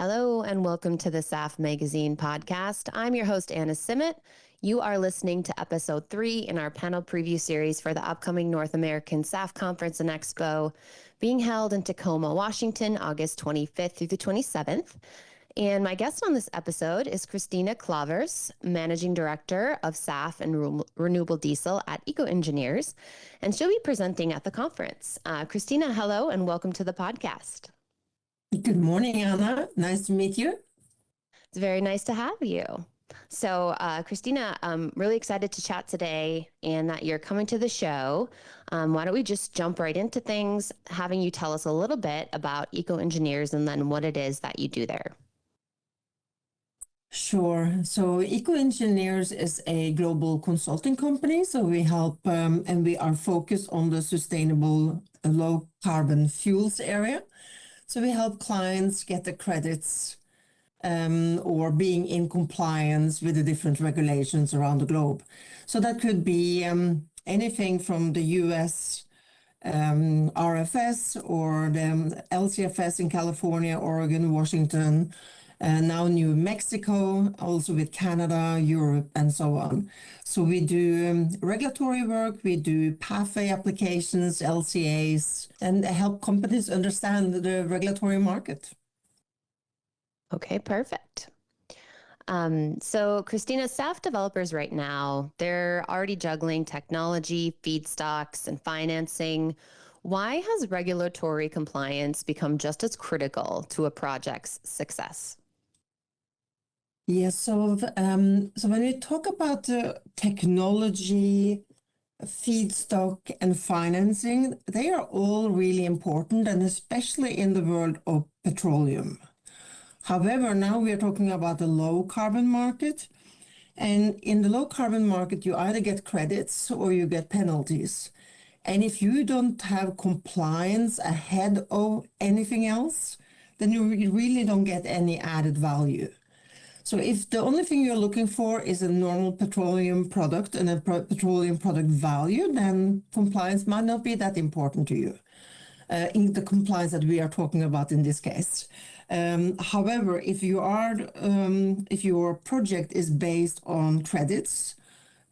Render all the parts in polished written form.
Hello, and welcome to the SAF Magazine podcast. I'm your host, Anna Simet. You are listening to episode 3 in our panel preview series for the upcoming North American SAF Conference and Expo being held in Tacoma, Washington, August 25th through the 27th. And my guest on this episode is Kristine Klavers, Managing Director of SAF and Renewable Diesel at EcoEngineers, and she'll be presenting at the conference. Kristine, hello, and welcome to the podcast. Good morning, Anna. Nice to meet you. It's very nice to have you. So, Kristine, I'm really excited to chat today and that you're coming to the show. Why don't we just jump right into things, having you tell us a little bit about EcoEngineers and then what it is that you do there. Sure. So EcoEngineers is a global consulting company. So we help and we are focused on the sustainable low carbon fuels area. So we help clients get the credits or being in compliance with the different regulations around the globe. So that could be anything from the US RFS or the LCFS in California, Oregon, Washington, now New Mexico, also with Canada, Europe, and so on. So we do regulatory work, we do pathway applications, LCAs, and help companies understand the regulatory market. Okay, perfect. So Kristine, SAF developers right now, they're already juggling technology, feedstocks, and financing. Why has regulatory compliance become just as critical to a project's success? Yes, so when we talk about technology, feedstock, and financing, they are all really important, and especially in the world of petroleum. However, now we are talking about the low carbon market, and in the low carbon market, you either get credits or you get penalties. And if you don't have compliance ahead of anything else, then you really don't get any added value. So if the only thing you're looking for is a normal petroleum product and a petroleum product value, then compliance might not be that important to you, in the compliance that we are talking about in this case. However, if your project is based on credits,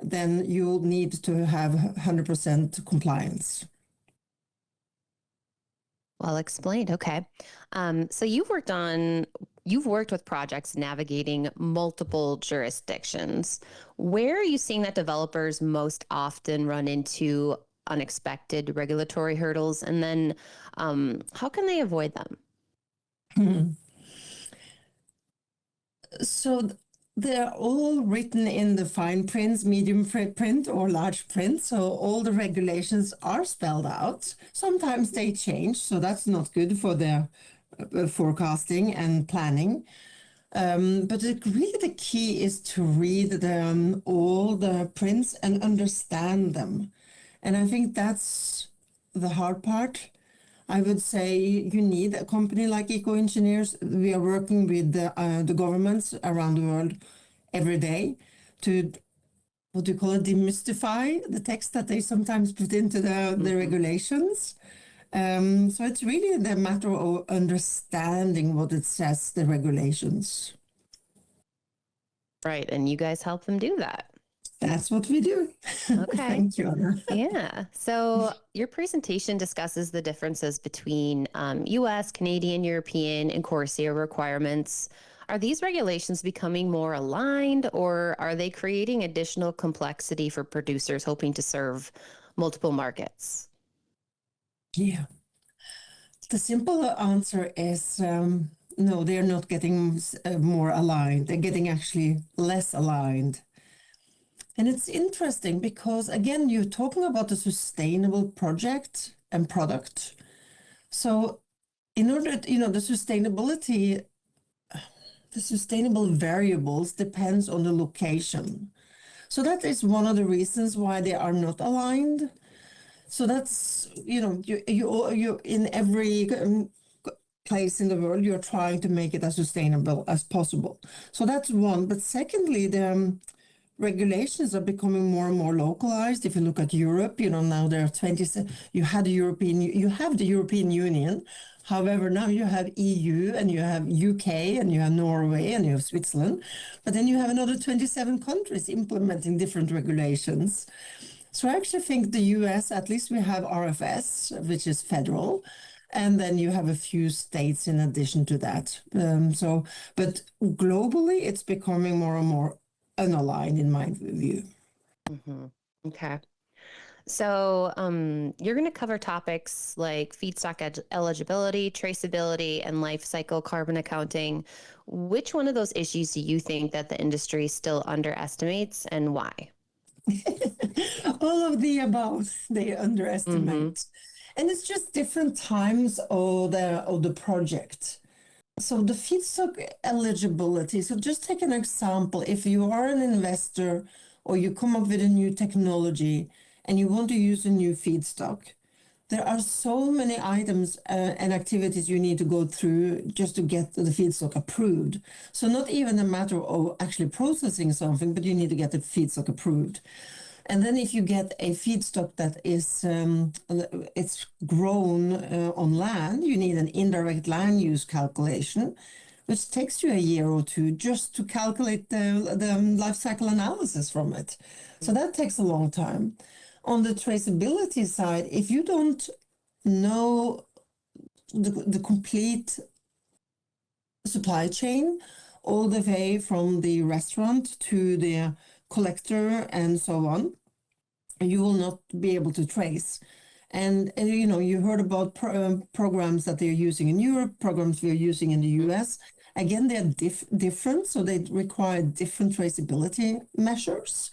then you'll need to have 100% compliance. Well explained. Okay. So you've worked with projects navigating multiple jurisdictions. Where are you seeing that developers most often run into unexpected regulatory hurdles? And then how can they avoid them? So they're all written in the fine print, medium print, or large print. So all the regulations are spelled out. Sometimes they change, so that's not good for the forecasting and planning. But really the key is to read all the prints and understand them. And I think that's the hard part. I would say you need a company like EcoEngineers. We are working with the governments around the world every day to, what do you call it, demystify the text that they sometimes put into the regulations. So it's really the matter of understanding what it says, the regulations. Right. And you guys help them do that. That's what we do. Okay. Thank you, Anna. Yeah. So your presentation discusses the differences between US, Canadian, European, and CORSIA requirements. Are these regulations becoming more aligned, or are they creating additional complexity for producers hoping to serve multiple markets? Yeah. The simple answer is no, they're not getting more aligned. They're getting actually less aligned. And it's interesting because, again, you're talking about a sustainable project and product. So in order to, the sustainable variables depends on the location. So that is one of the reasons why they are not aligned. So that's, you in every place in the world, you're trying to make it as sustainable as possible. So that's one. But secondly, the regulations are becoming more and more localized. If you look at Europe, now there are 20, you have the European Union. However, now you have EU and you have UK and you have Norway and you have Switzerland, but then you have another 27 countries implementing different regulations. So I actually think the US, at least we have RFS, which is federal, and then you have a few states in addition to that. But globally, it's becoming more and more unaligned in my view. Mm-hmm. Okay. So you're going to cover topics like feedstock eligibility, traceability, and life cycle carbon accounting. Which one of those issues do you think that the industry still underestimates, and why? All of the above, they underestimate. Mm-hmm. And it's just different times of the project. So the feedstock eligibility, so just take an example. If you are an investor or you come up with a new technology and you want to use a new feedstock, there are so many items and activities you need to go through just to get the feedstock approved. So not even a matter of actually processing something, but you need to get the feedstock approved. And then if you get a feedstock that is it's grown on land, you need an indirect land use calculation, which takes you a year or two just to calculate the life cycle analysis from it. So that takes a long time. On the traceability side, if you don't know the complete supply chain all the way from the restaurant to the collector and so on, you will not be able to trace. And you know, you heard about programs that they're using in Europe, programs we're using in the US. Again, they're different, so they require different traceability measures.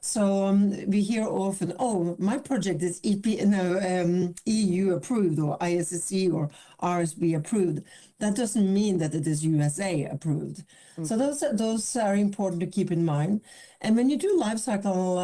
So we hear often, oh, my project is EU approved or ISSE or RSB approved. That doesn't mean that it is USA approved. Mm-hmm. So those are important to keep in mind. And when you do life cycle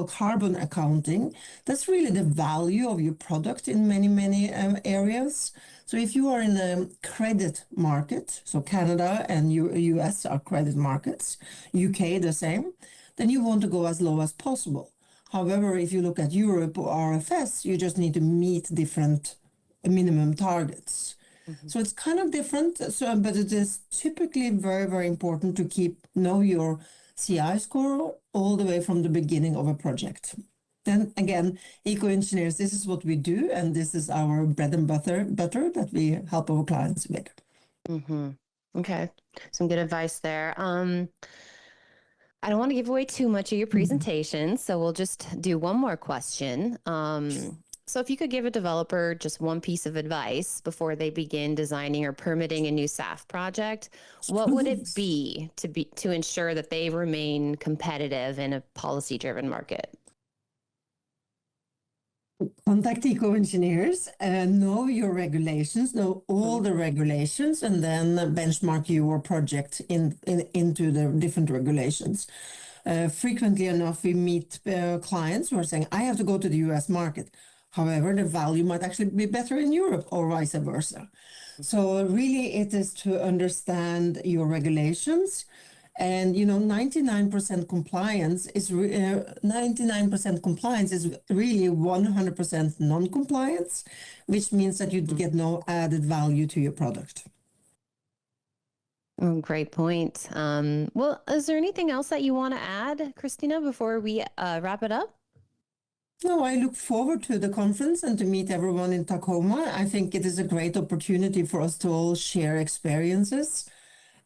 carbon accounting, that's really the value of your product in many areas. So if you are in a credit market, so Canada and US are credit markets, UK the same, then you want to go as low as possible. However, if you look at Europe or RFS, you just need to meet different minimum targets. Mm-hmm. So it's kind of different, but it is typically very important to know your CI score all the way from the beginning of a project. Then again, EcoEngineers, this is what we do, and this is our bread and butter that we help our clients with. Mm-hmm. Okay, some good advice there. I don't want to give away too much of your presentation, so we'll just do one more question. So if you could give a developer just one piece of advice before they begin designing or permitting a new SAF project, what would it be to ensure that they remain competitive in a policy-driven market? Contact EcoEngineers and know your regulations, know all the regulations, and then benchmark your project into the different regulations. Frequently enough, we meet clients who are saying, I have to go to the US market. However, the value might actually be better in Europe or vice versa. So really it is to understand your regulations. And 99% compliance is 99% compliance is really 100% non-compliance, which means that you get no added value to your product. Oh, great point. Well, is there anything else that you want to add, Kristine, before we wrap it up? No, I look forward to the conference and to meet everyone in Tacoma. I think it is a great opportunity for us to all share experiences.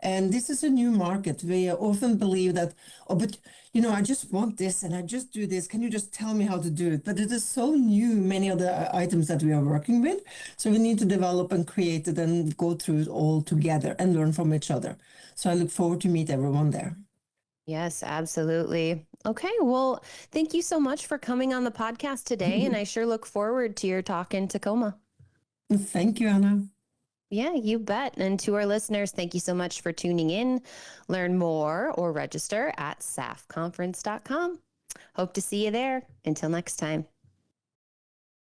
And this is a new market. We often believe that, oh, but I just want this and I just do this. Can you just tell me how to do it? But it is so new, many of the items that we are working with. So we need to develop and create it and go through it all together and learn from each other. So I look forward to meet everyone there. Yes, absolutely. Okay, well, thank you so much for coming on the podcast today. And I sure look forward to your talk in Tacoma. Thank you, Anna. Yeah, you bet. And to our listeners, thank you so much for tuning in. Learn more or register at safconference.com. Hope to see you there. Until next time.